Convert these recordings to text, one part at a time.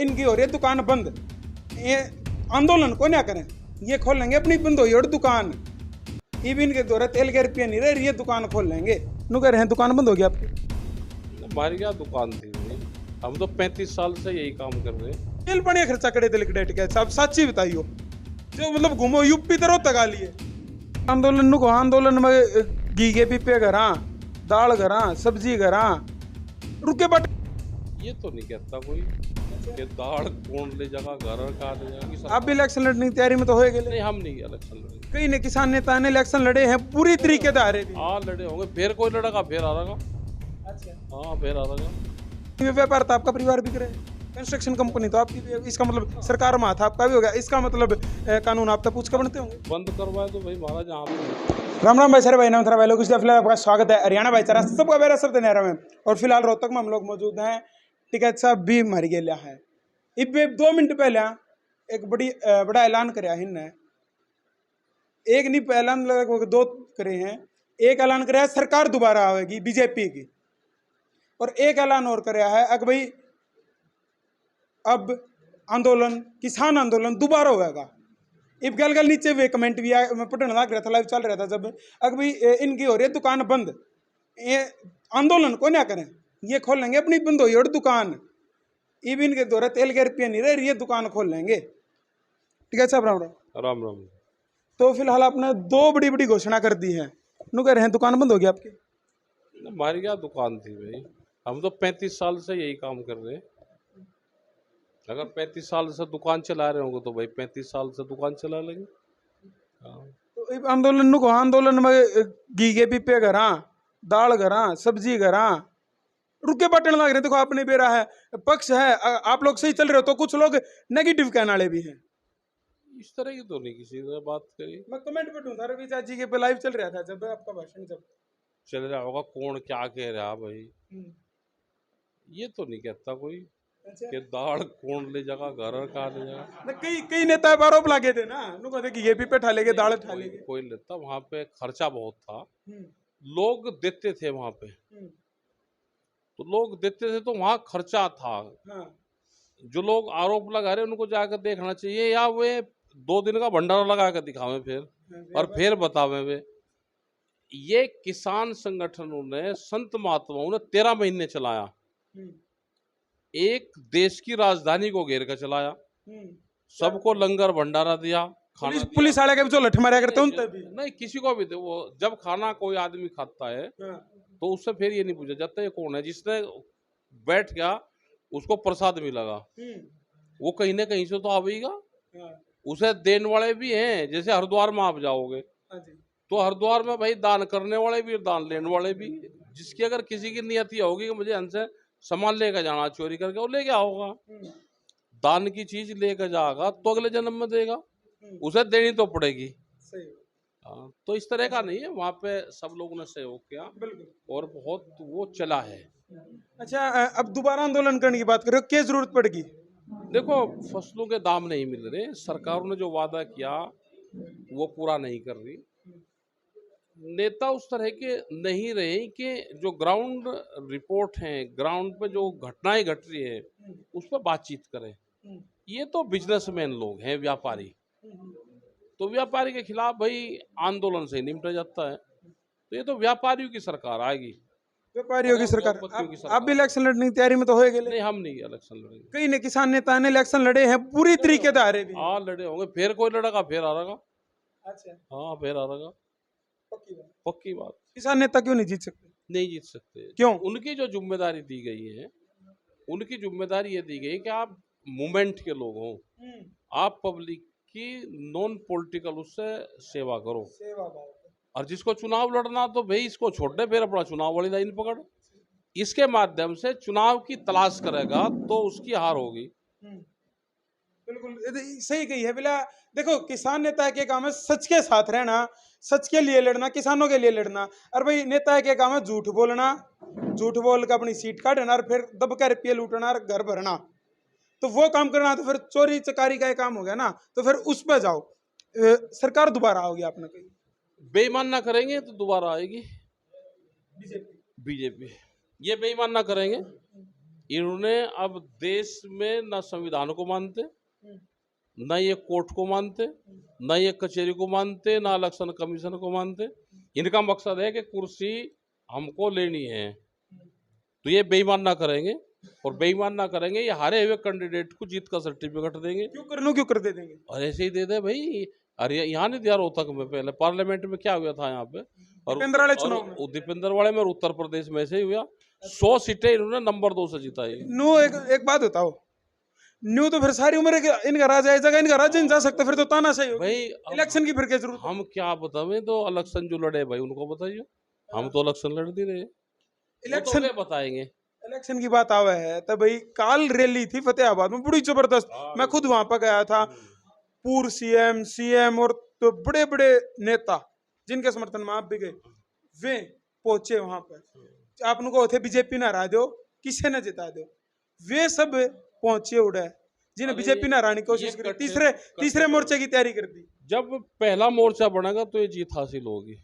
इनकी हो रही है दुकान बंद, ये आंदोलन को ना करें, ये खोल लेंगे अपनी बंद हुई और दुकान। इबिन के दौरे तेल के रुपये नहीं रहे, ये दुकान खोल लेंगे। नु कह रहे हैं दुकान बंद हो गई आपकी। हमारी क्या दुकान थी भाई, हम तो 35 साल से यही काम कर रहे हैं। तेल पड़े खर्चा करे दिल डेट के सब सच्ची बताइयो, जो मतलब घूमो यूपी तरह तक आ लिए आंदोलन नु को। आंदोलन में घी के पीपे घरा, दाल घरा, सब्जी घरा, रुके बट ये तो नहीं कहता कोई कि दाल कौन ले जाएगा, घर का ले जाएगा। आप भी इलेक्शन लड़ने की तैयारी में तो होएगे। नहीं, हम नहीं इलेक्शन लड़ेंगे। कई ने किसान नेता ने इलेक्शन लड़े हैं पूरी तरीके से आ रहे हाँ लड़े होंगे, फिर कोई लड़ेगा फिर आ रहेगा। अच्छा, हाँ फिर आ रहेगा। ये व्यापार था आपका परिवार बिक रहा है, कंस्ट्रक्शन कंपनी तो आपकी भी है, इसका मतलब सरकार में हाथ आपका भी हो गया, इसका मतलब कानून आप तक पूछ कर बनते होंगे। बंद करवाए तो भाई महाराज यहाँ राम राम भाई सारे भाई नाम भाई लोग फिलहाल आपका स्वागत है हरियाणा भाईचारा सबका मेरा सब नहरा में। और फिलहाल रोहतक में हम लोग मौजूद हैं, टिकैत साहब भी मर गया है। इब 2 मिनट पहले एक बड़ा ऐलान कराया इनने, एक नहीं ऐलान लगभग 2 करे हैं। एक ऐलान कराया सरकार दोबारा आएगी बीजेपी की, और एक ऐलान और कराया है अगर भाई अब आंदोलन किसान आंदोलन दोबारा होगा। इब गल गल नीचे वे कमेंट भी आया, मैं पढ़ने लग रहा था, लाइव चल रहा था जब, अगर भाई इनकी हो रही है दुकान बंद, ये आंदोलन को ना करें, ये खोल लेंगे अपनी बंद हुई और दुकान। इब इनके दौरे तेल के रुपये नहीं रहे, ये दुकान खोल लेंगे। ठीक है साहब, राम राम। राम राम। तो फिलहाल आपने 2 बड़ी बड़ी घोषणा कर दी है, नु कह रहे हैं दुकान बंद हो गई आपकी। हमारी क्या दुकान थी भाई, हम तो 35 साल से यही काम कर रहे हैं। अगर 35 साल से दुकान चला रहे होंगे तो भाई 35 साल से दुकान चला लेंगे। हाँ। तो इब आंदोलन नु को आंदोलन में घी के पीपे घरा, दाल घरा, सब्जी घरा, रुके बटन लग रहे। देखो आपने बेरा है पक्ष है, आप लोग सही चल रहे हो तो कुछ लोग नेगेटिव कहने वाले भी हैं। इस तरह की तो नहीं किसी ने बात करी। मैं कमेंट पे ढूंढा रवि चाची के पे लाइव चल रहा था जब आपका भाषण जब चल रहा होगा, कौन क्या कह रहा भाई, ये तो नहीं कहता कोई अच्छा। कि दाल कौन ले जाएगा, घर का ले जाएगा। कई नेता आरोप लागे थे ना, नु कहते कि ये पीपे ठा लेंगे, दाल ठा लेंगे। कोई लेता, वहां पे खर्चा बहुत था, लोग देते थे वहां पे, तो लोग देते थे तो वहां खर्चा था। हाँ। जो लोग आरोप लगा रहे उनको जाकर देखना चाहिए, या वे 2 दिन का भंडारा लगा कर दिखावे फिर और फिर बतावे वे। ये किसान संगठनों ने, संत महात्माओं ने 13 महीने चलाया, एक देश की राजधानी को घेर कर चलाया, सबको लंगर भंडारा दिया, खाना पुलिस वाले के भी जो लठ मारा करते उन तभी नहीं किसी को भी दे। वो जब खाना कोई आदमी खाता है तो उससे फिर ये नहीं पूछा जाता ये कौन है, जिसने बैठ गया उसको प्रसाद मिलेगा, वो कहीं ना कहीं से तो आवेगा, उसे देने वाले भी हैं। जैसे हरिद्वार में आप जाओगे तो हरिद्वार में भाई दान करने वाले भी, दान लेने वाले भी। जिसकी अगर किसी की नियत ये होगी कि मुझे हमसे सामान लेकर जाना, चोरी करके वो लेके आओगा, दान की चीज लेकर जाएगा तो अगले जन्म में देगा, उसे देनी तो पड़ेगी। हाँ, तो इस तरह का नहीं है, वहाँ पे सब लोगों ने सहयोग किया और बहुत वो चला है। अच्छा, अब दोबारा आंदोलन करने की बात करो, क्या जरूरत पड़ेगी? देखो फसलों के दाम नहीं मिल रहे, सरकारों ने जो वादा किया वो पूरा नहीं कर रही, नेता उस तरह के नहीं रहे कि जो ग्राउंड रिपोर्ट है, ग्राउंड पे जो घटनाएं घट रही है उस पर बातचीत करें। ये तो बिजनेसमैन लोग हैं, व्यापारी, तो व्यापारी के खिलाफ भाई आंदोलन से निपटा जाता है। तो ये तो व्यापारियों की सरकार आएगी, व्यापारियों की सरकार। आप भी इलेक्शन लड़ने की तैयारी में तो होएगे। नहीं, हम नहीं इलेक्शन लड़ेंगे। कई ने किसान नेता ने इलेक्शन लड़े हैं पूरी तरीके से आ रहे। हाँ लड़े होंगे, फिर कोई लड़ेगा फिर आ रहेगा। अच्छा, हाँ फिर आ रहेगा, पक्की बात। किसान नेता क्यों नहीं जीत सकते? नहीं जीत सकते। क्यों? उनकी जो जिम्मेदारी दी गई है, उनकी जिम्मेदारी ये दी गई कि आप मूवमेंट के लोग हो, आप पब्लिक की नॉन पॉलिटिकल उससे सेवा करो। और जिसको चुनाव लड़ना तो भाई इसको छोड़ दे, फिर अपना चुनाव वाली लाइन पकड़, इसके माध्यम से चुनाव की तलाश करेगा तो उसकी हार होगी। बिल्कुल सही कही है बिला। देखो किसान नेता के काम है सच के साथ रहना, सच के लिए लड़ना, किसानों के लिए लड़ना। और भाई नेता के काम है झूठ बोलना, झूठ बोल कर अपनी सीट काटना और फिर दब कर रुपये लूटना और घर भरना। तो वो काम करना तो फिर चोरी चकारी का काम हो गया ना, तो फिर उस पर जाओ। सरकार दोबारा आओगी, आपने कही बेईमान ना करेंगे तो दोबारा आएगी बीजेपी। ये बेईमान ना करेंगे, इन्होंने अब देश में ना संविधान को मानते, ना ये कोर्ट को मानते, ना ये कचहरी को मानते, ना इलेक्शन कमीशन को मानते। इनका मकसद है कि कुर्सी हमको लेनी है, तो ये बेईमान ना करेंगे, और बेईमान ना करेंगे ये हारे हुए कैंडिडेट को जीत का सर्टिफिकेट देंगे। क्यों कर दे देंगे? और ऐसे ही दे दे भाई। अरे यहाँ नहीं दिया रोहतक में, पहले पार्लियामेंट में क्या हुआ था यहाँ पे, और दीपेंद्र वाले चुनाव में। दीपेंद्र वाले में उत्तर प्रदेश में ऐसे ही हुआ। 100 सीटें इन्होंने नंबर 2 से जिताई। न्यू एक बात बताओ, न्यू तो फिर सारी उम्र इनका राजा है, जगह इनका राजा नहीं जा सकता, फिर तो तानाशाही होगी। भाई इलेक्शन की फिर क्या जरूरत? हम क्या बतावें, तो इलेक्शन जो लड़े भाई उनको बताइए, हम तो इलेक्शन लड़ते रहे, इलेक्शन बताएंगे। इलेक्शन की बात आवा है तब भाई, काल रैली थी फतेहाबाद में बड़ी जबरदस्त, मैं खुद वहां पर गया था। पूर्व सीएम और तो बड़े बड़े नेता जिनके समर्थन में आप भी गए, वे पहुंचे वहां पर। आप उनको थे बीजेपी ना हरा दो, किसे न जिता दो, वे सब पहुंचे उड़े जिन्हें बीजेपी ने हराने की कोशिश करी, तीसरे मोर्चे की तैयारी कर दी। जब पहला मोर्चा बनेगा तो ये जीत हासिल होगी।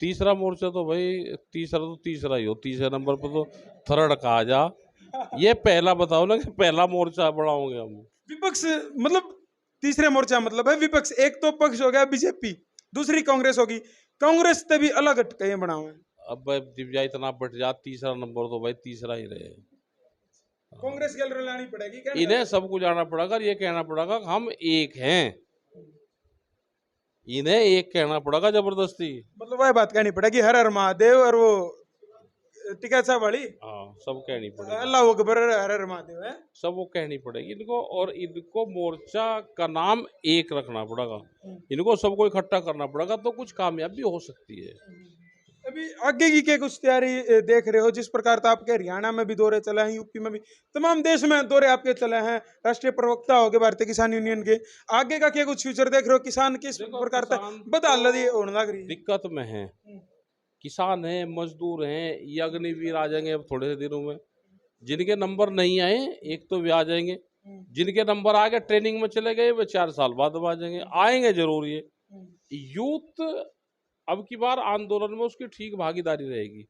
तीसरा मोर्चा तो भाई तीसरा ही हो, तीसरे नंबर पर तो थर्ड कहा जा। ये पहला बताओ ना कि पहला मोर्चा बढ़ाओगे हम। विपक्ष मतलब तीसरे मोर्चा मतलब है विपक्ष। एक तो पक्ष हो गया बीजेपी, दूसरी कांग्रेस होगी। कांग्रेस से भी अलग हटके बनाओ। अब दिव्या इतना बढ़ जा, तीसरा नंबर तो भाई तीसरा ही रहे। कांग्रेस के लानी पड़ेगी, इन्हें सब कुछ आना पड़ेगा, ये कहना पड़ेगा हम एक हैं, इन्हें एक कहना पड़ेगा जबरदस्ती। मतलब वह बात कहनी पड़ेगी, हर हर महादेव और वो टिकैत साहब वाली, हाँ सब कहनी पड़ेगी, अल्लाह अकबर हर हर महादेव है, सब वो कहनी पड़ेगी इनको। और इनको मोर्चा का नाम एक रखना पड़ेगा, इनको सबको इकट्ठा करना पड़ेगा, तो कुछ कामयाबी हो सकती है। अभी आगे की क्या कुछ तैयारी देख रहे हो? जिस प्रकार तो आपके हरियाणा में भी दौरे चले हैं, यूपी में भी, तमाम देश में दौरे आपके चले हैं, राष्ट्रीय प्रवक्ता हो गए भारतीय किसान यूनियन के। आगे का क्या कुछ फ्यूचर देख रहे हो? किसान किस प्रकार बदल रही दिक्कत में है, किसान है, मजदूर हैं, ये अग्निवीर आ जाएंगे अब थोड़े से दिनों में। जिनके नंबर नहीं आए एक तो वे आ जाएंगे, जिनके नंबर आ गए ट्रेनिंग में चले गए वे 4 साल बाद आ जाएंगे, आएंगे जरूर। ये यूथ अब की बार आंदोलन में उसकी ठीक भागीदारी रहेगी।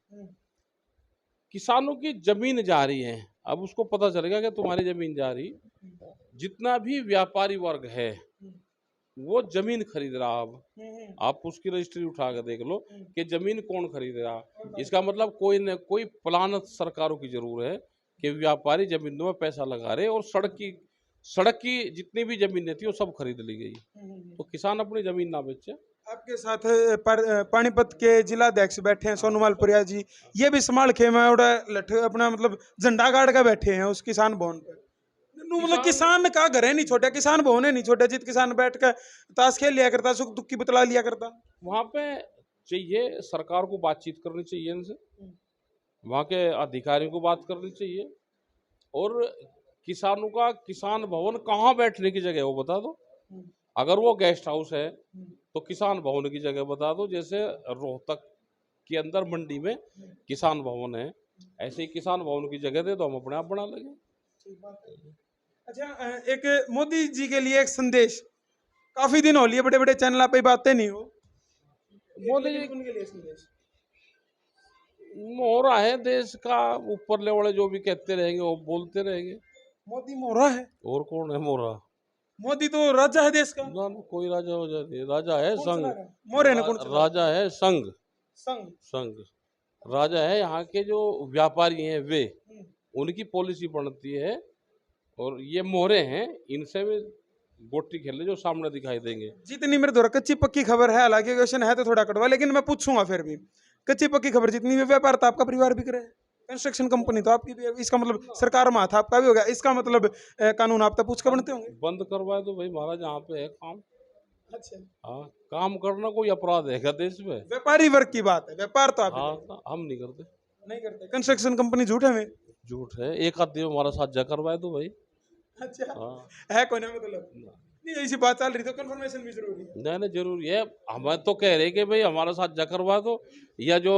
किसानों की जमीन जा रही है, अब उसको पता चलेगा कि तुम्हारी जमीन जा रही। जितना भी व्यापारी वर्ग है वो जमीन खरीद रहा। अब आप उसकी रजिस्ट्री उठा कर देख लो कि जमीन कौन खरीद रहा। इसका मतलब कोई न कोई प्लान सरकारों की जरूर है कि व्यापारी जमीनों में पैसा लगा रहे, और सड़क की जितनी भी जमीनें थी वो सब खरीद ली गई। तो किसान अपनी जमीन ना बेचे। आपके साथ पानीपत के जिलाध्यक्ष बैठे हैं सोनूमाल पुरिया जी, ये भी संभाल खेमे लठ अपना मतलब झंडा गाड़ का बैठे हैं उस किसान भवन पर। मतलब किसान का घर है नहीं छोटा, किसान भवन है नहीं छोटा, जित किसान बैठ कर ताश खेल लिया करता, सुख दुख की बतला लिया करता। वहां पे चाहिए सरकार को बातचीत करनी चाहिए इनसे, वहां के अधिकारियों को बात करनी चाहिए, और किसानों का किसान भवन कहाँ बैठने की जगह वो बता दो। अगर वो गेस्ट हाउस है तो किसान भवन की जगह बता दो। जैसे रोहतक के अंदर मंडी में किसान भवन है, ऐसे ही किसान भवन की जगह दे तो हम अपने आप बना लेंगे। अच्छा, एक मोदी जी के लिए एक संदेश, काफी दिन हो लिए बड़े बड़े चैनल पे बातें नहीं हो, मोदी जी के लिए संदेश। मोहरा है देश का, ऊपर ले वाले जो भी कहते रहेंगे वो बोलते रहेंगे। मोदी मोहरा है, और कौन है मोहरा? मोदी तो राजा है देश का। ना कोई राजा हो जाए, राजा है संघ, मोरे ने कौन राजा है संघ, संघ राजा है यहाँ के जो व्यापारी हैं वे, उनकी पॉलिसी बनती है। और ये मोहरे हैं, इनसे भी गोटी खेले जो सामने दिखाई देंगे। जितनी मेरे द्वारा कच्ची पक्की खबर है, हालांकि क्वेश्चन है तो थोड़ा कटवा, लेकिन मैं पूछूंगा फिर भी। कच्ची पक्की खबर जितनी भी व्यापार था, आपका परिवार भी करे, कंस्ट्रक्शन कंपनी तो आपकी भी है, इसका मतलब सरकार में था आपका भी हो गया, इसका मतलब कानून आप तक पूछ कर बनते होंगे। बंद करवाए तो भाई महाराज यहाँ पे है काम। अच्छा, हाँ, काम करना कोई अपराध है क्या देश में? व्यापारी वर्ग की बात है, व्यापार तो आप हम नहीं करते। कंस्ट्रक्शन कंपनी झूठ है में, झूठ है। एक आदमी हमारा साथ जा करवाए तो भाई। अच्छा है कोई ना, मतलब नहीं, ऐसी बात चल रही तो कंफर्मेशन भी जरूरी है। नहीं जरूरी है। हमें तो कह रहे कि भाई हमारा साथ जा करवा दो, या जो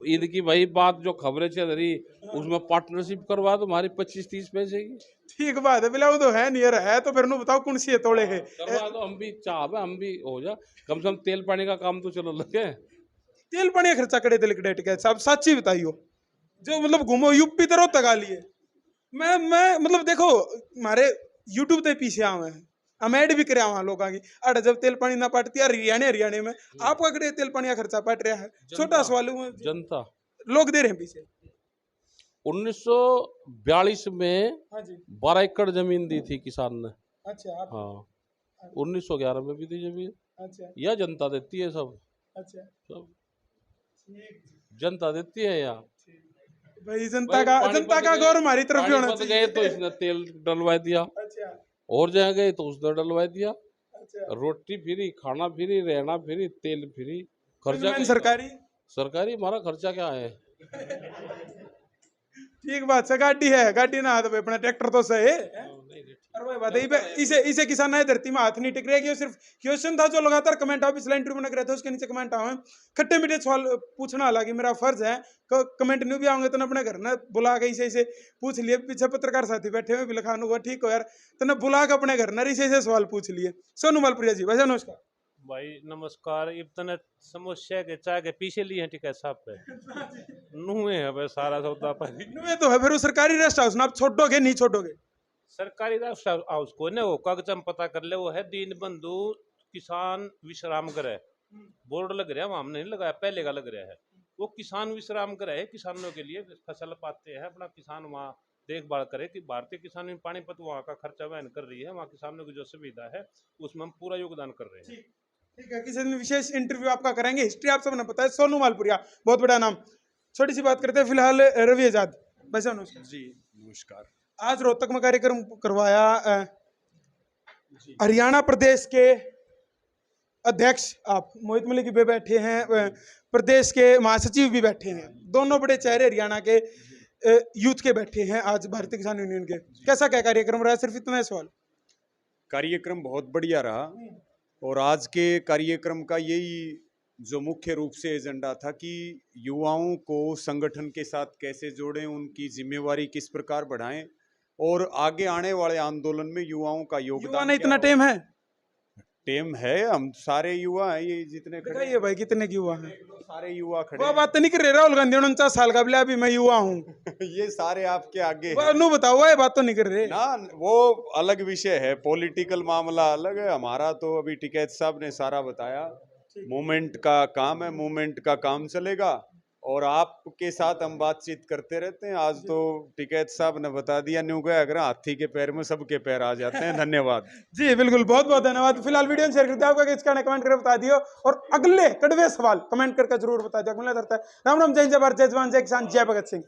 इनकी भाई बात जो खबरें चल रही उसमें पार्टनरशिप करवा दो हमारी 25-30 पैसे की। ठीक बात है, बिलाऊ तो है नियर है, तो फिर नु बताओ कौन सी है तोड़े है करवा दो, हम भी चाह हम भी हो जा, कम से कम तेल पानी का काम तो चलो लगे। तेल पानी खर्चा करे दिल के साहब, सच्ची बताइयो, जो मतलब घूमो यूपी तरह तक आ लिए। मैं मतलब देखो हमारे यूट्यूब पे पीछे आवे हैं, हम ऐड भी करे वहां लोगों की। अरे जब तेल पानी ना पाटती यार हरियाणा में आपका कड़े तेल पानी का खर्चा पट रहा है, छोटा सवाल है। जनता लोग दे रहे हैं पीछे। 1942 में हाँ जी। 12 एकड़ जमीन दी थी किसान ने। अच्छा आप। हाँ 1911 में भी दी जमीन। अच्छा यह जनता देती है सब। अच्छा सब जनता देती है यहाँ। भाई भाई जनता का गौर हमारी तरफ भी होना पानीपत चाहिए। गए तो इसने तेल डलवा दिया, अच्छा और जहाँ गए तो उसने डलवा दिया। अच्छा। रोटी फ्री, खाना फ्री, रहना फ्री, तेल फ्री। खर्चा मैन क्या? सरकारी। सरकारी हमारा खर्चा क्या है? ठीक बात है, गाड़ी है, गाड़ी ना हाथ पे अपना ट्रैक्टर तो सही है। और वही बात है, इसे इसे किसान है धरती में हाथ नहीं टिक रहे। ये सिर्फ क्वेश्चन था जो लगातार कमेंट आओ, पिछला इंटरव्यू में करे थे उसके नीचे कमेंट आओ। खट्टे मीठे सवाल पूछना, हालांकि मेरा फर्ज है। कमेंट नहीं भी आओगे तो अपने घर ना बुला के इसे पूछ लिए। पीछे पत्रकार साथी बैठे हुए भी लिखा हुआ, ठीक हो यार, तो ना बुला के अपने घर ना इसे सवाल पूछ लिए। सोनू मालपुरिया जी वैसे नमस्कार भाई नमस्कार। इतने समस्या के चाय के पीछे लिए हैं टिकट साहब पे नुए है भाई सारा सौदा पर। नुए तो है, फिर वो सरकारी रेस्ट हाउस ना आप छोड़ोगे नहीं छोड़ोगे? सरकारी रेस्ट हाउस को ना वो कागज में पता कर ले, वो है दीन बंधु किसान विश्राम गृह। बोर्ड लग रहा है वहां, हमने नहीं लगाया, पहले का लग रहा है। वो किसान विश्राम गृह है, किसानों के लिए फसल पाते हैं अपना, किसान वहाँ देखभाल करे कि भारतीय किसान में पानीपत वहाँ का खर्चा वहन कर रही है, वहाँ किसानों की जो सुविधा है उसमें हम पूरा योगदान कर रहे हैं। ठीक है, किसी दिन विशेष इंटरव्यू आपका करेंगे। हिस्ट्री आप सबने पता है, सोनू मालपुरिया बहुत बड़ा नाम। छोटी सी बात करते हैं फिलहाल रवि आजाद वैसे नमस्कार जी नमस्कार। आज रोहतक में कार्यक्रम करवाया हरियाणा प्रदेश के अध्यक्ष आप मोहित मलिक भी बैठे हैं, प्रदेश के महासचिव भी बैठे हैं, दोनों बड़े चेहरे हरियाणा के यूथ के बैठे हैं आज भारतीय किसान यूनियन के। कैसा क्या कार्यक्रम रहा? सिर्फ इतना सवाल। कार्यक्रम बहुत बढ़िया रहा, और आज के कार्यक्रम का यही जो मुख्य रूप से एजेंडा था कि युवाओं को संगठन के साथ कैसे जोड़ें, उनकी जिम्मेवारी किस प्रकार बढ़ाएं, और आगे आने वाले आंदोलन में युवाओं का योगदान। युवा ने इतना टेम है? टेम है, हम सारे युवा हैं, ये जितने खड़े हैं भाई कितने युवा हैं? सारे युवा खड़े वो बात तो नहीं कर रहे राहुल गांधी 49 साल का बोला अभी मैं युवा हूँ। ये सारे आपके आगे नो बताओ, वो बात तो नहीं कर रहे ना, वो अलग विषय है, पॉलिटिकल मामला अलग है। हमारा तो अभी टिकैत साहब ने सारा बताया, मूवमेंट का काम है, मूवमेंट का काम चलेगा, और आपके साथ हम बातचीत करते रहते हैं। आज तो टिकैत साहब ने बता दिया, न्यू गया अगर हाथी के पैर में सबके पैर आ जाते हैं। धन्यवाद जी बिल्कुल, बहुत बहुत धन्यवाद। फिलहाल वीडियो शेयर करते आपका किसका कमेंट करके बता दियो, और अगले कड़वे सवाल कमेंट करके जरूर बता दिया। राम राम, जय जय भारत, जय जवान, जय किसान, जय भगत सिंह।